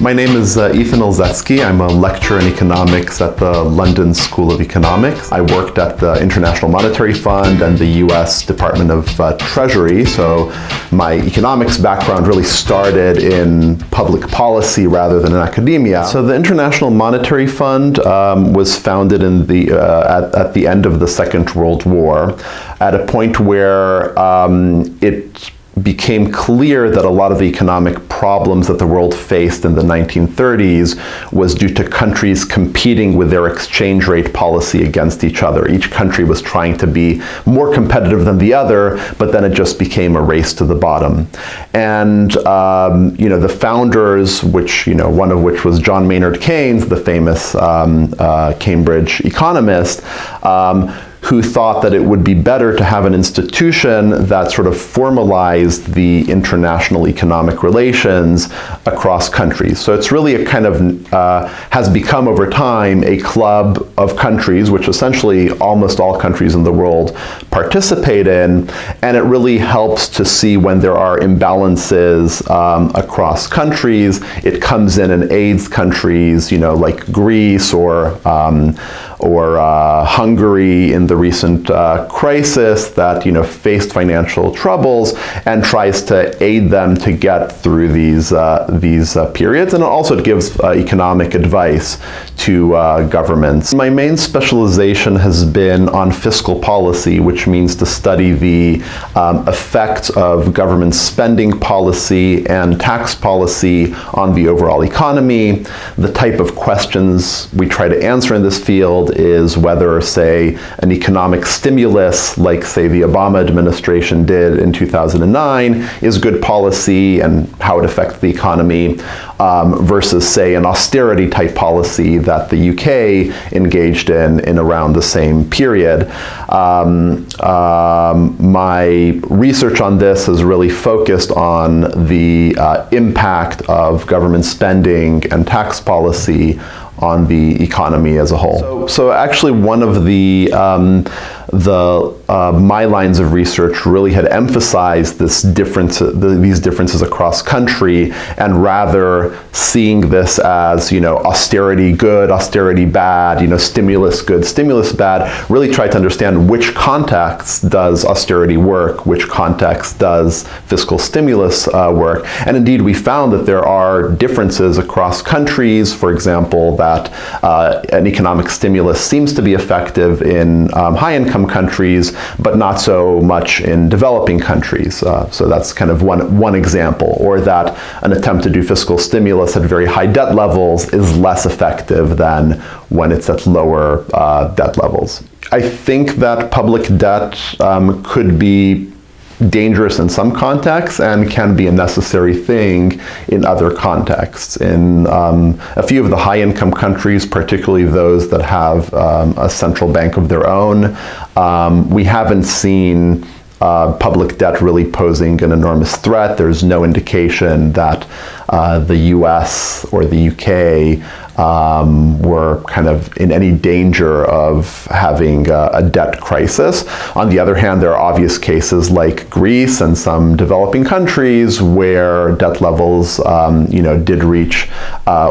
My name is Ethan Ilzetzki. I'm a lecturer in economics at the London School of Economics. I worked at the International Monetary Fund and the US Department of Treasury, so my economics background really started in public policy rather than in academia. So the International Monetary Fund was founded in at the end of the Second World War, at a point where it became clear that a lot of the economic problems that the world faced in the 1930s was due to countries competing with their exchange rate policy against each other. Each country was trying to be more competitive than the other, but then it just became a race to the bottom. And the founders, one of which was John Maynard Keynes, the famous Cambridge economist, who thought that it would be better to have an institution that sort of formalized the international economic relations across countries. So it's really a kind of, has become over time a club of countries, which essentially almost all countries in the world participate in, and it really helps to see when there are imbalances across countries. It comes in aids countries, like Greece or Hungary in the recent crisis that faced financial troubles, and tries to aid them to get through these periods. And also it gives economic advice to governments. My main specialization has been on fiscal policy, which means to study the effects of government spending policy and tax policy on the overall economy. The type of questions we try to answer in this field is whether, say, an economic stimulus, like, say, the Obama administration did in 2009, is good policy and how it affects the economy, versus, say, an austerity type policy that the UK engaged in around the same period. My research on this has really focused on the impact of government spending and tax policy on the economy as a whole. So actually one of my lines of research really had emphasized these differences across country, and rather seeing this as austerity good, austerity bad, stimulus good, stimulus bad. Really tried to understand which context does austerity work, which context does fiscal stimulus work, and indeed we found that there are differences across countries. For example, that an economic stimulus seems to be effective in high-income countries, but not so much in developing countries. So that's kind of one example. Or that an attempt to do fiscal stimulus at very high debt levels is less effective than when it's at lower debt levels. I think that public debt could be dangerous in some contexts and can be a necessary thing in other contexts. In a few of the high-income countries, particularly those that have a central bank of their own, we haven't seen public debt really posing an enormous threat. There's no indication that the US or the UK were kind of in any danger of having a debt crisis. On the other hand, there are obvious cases like Greece and some developing countries where debt levels, did reach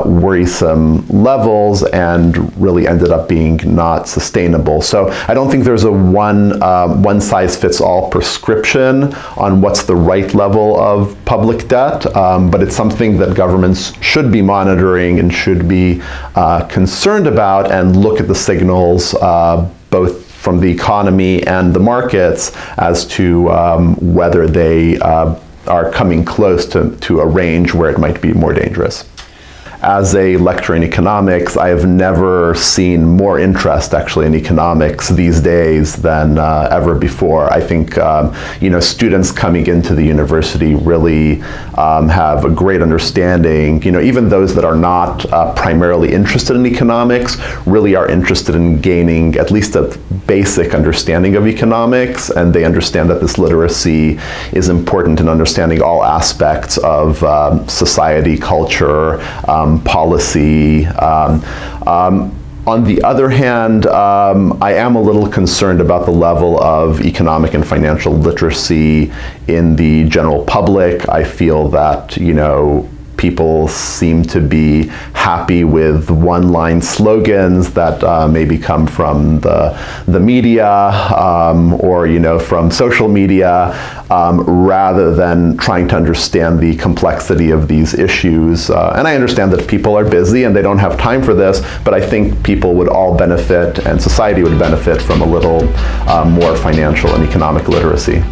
worrisome levels and really ended up being not sustainable. So I don't think there's a one-size-fits-all prescription on what's the right level of public debt, but it's something that governments should be monitoring and should be concerned about, and look at the signals both from the economy and the markets as to whether they are coming close to a range where it might be more dangerous. As a lecturer in economics, I have never seen more interest actually in economics these days than ever before. I think students coming into the university really have a great understanding. Even those that are not primarily interested in economics really are interested in gaining at least a basic understanding of economics, and they understand that this literacy is important in understanding all aspects of society, culture, policy. On the other hand, I am a little concerned about the level of economic and financial literacy in the general public. I feel that, people seem to be happy with one-line slogans that maybe come from the media or from social media, rather than trying to understand the complexity of these issues. And I understand that people are busy and they don't have time for this, but I think people would all benefit and society would benefit from a little more financial and economic literacy.